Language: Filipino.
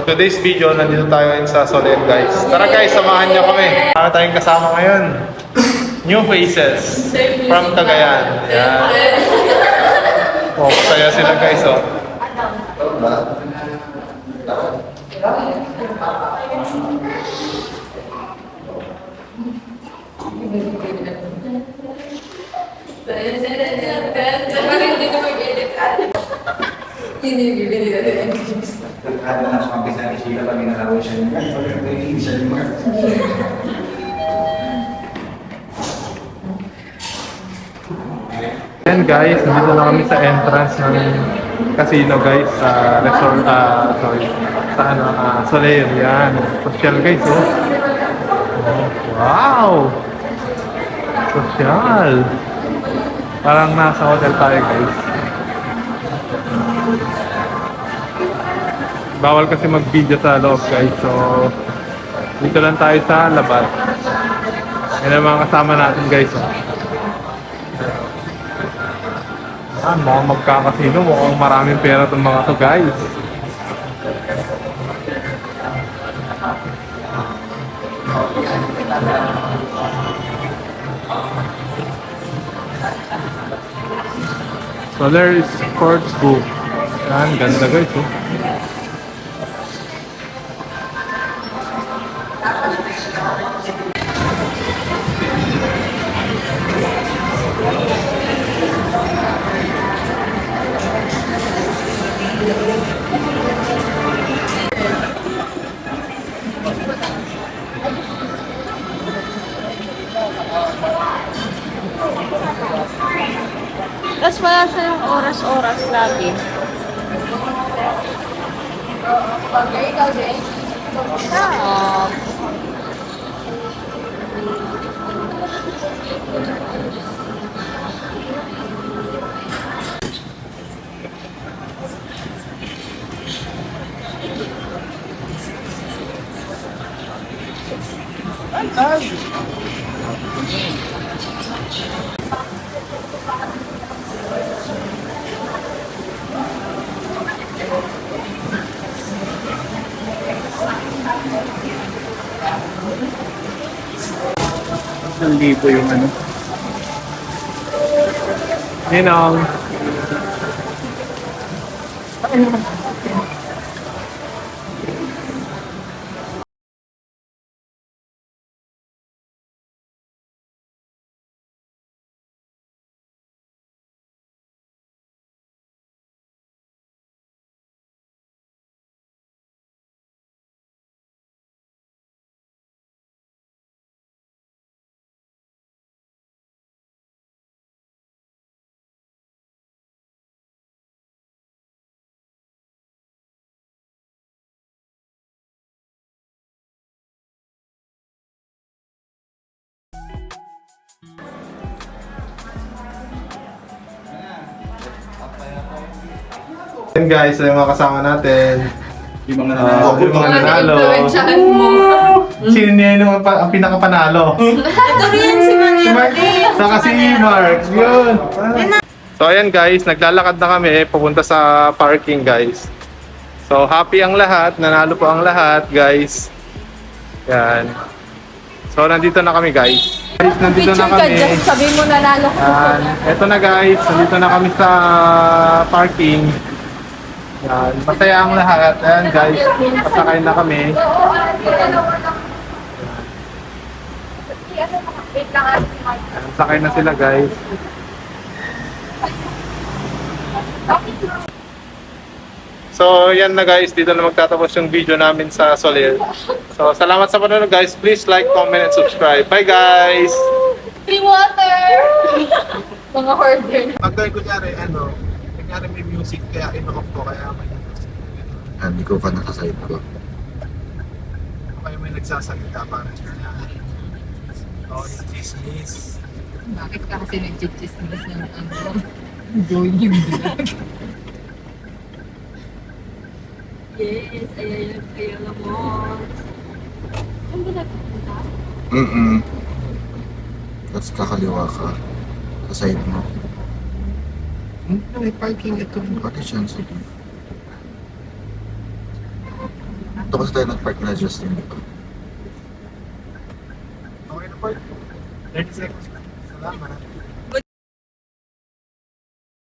today's video, nandito tayo ngayon sa Soler guys. Tara guys, samahan niyo kami. Para tayong kasama ngayon. New faces from Cagayan. Yan. Oh, masaya sila guys oh. Yan guys, nandito na kami sa entrance ng casino guys, sa resort, sa ano, Soler, yan. Social guys, oh. Wow! Social! Parang nasa hotel tayo guys. Bawal kasi mag-video sa loob guys, so dito lang tayo sa labas. Yan ang mga kasama natin guys, oh. Mga magkakasino, mukhang maraming pera itong mga to guys. Soler Sportsbook. Yan, ganda guys oh. Tapos wala silang oras-oras lagi. Hindi po yung ano. Ninong. Yan guys, yung mga kasama natin. Yung mga nanalo. Yung mga nanalo. Influensyahan mo. Sino niya yung ang pinakapanalo? Ito rin si Si Mark. Saka si Mark. Yun. So ayan guys, naglalakad na kami papunta sa parking guys. So happy ang lahat, nanalo po ang lahat guys. Yan. So nandito na kami guys. Guys, nandito na Picture ka kami. dyan, sabi mo nanalo ko. Yan. Eto na guys, nandito na kami sa parking. Yan. Masaya ang lahat. Ayan guys, pasakay na kami. Yan. Sakay na sila guys. So yan na guys, dito na magtatapos yung video namin sa Soler. So salamat sa panonood guys. Please like, comment, and subscribe. Bye guys! Free water! Mga hoarder. Pag gawin kunyari, kunyari may music, kaya in-off ko, kaya may music. Hindi ko pa nakaside ko. Kaya may nagsasalita para chismis. Bakit ka kasi nag-chismis ng ano? Going vlog. Yes, ayaw mo. Ang ginagawa? Tapos kakaliwa ka. Sa side mo. May parking ito. Pati chance ito. Ito kasi tayo nag-park na Justin. Okay na po. 30 seconds. Salamat.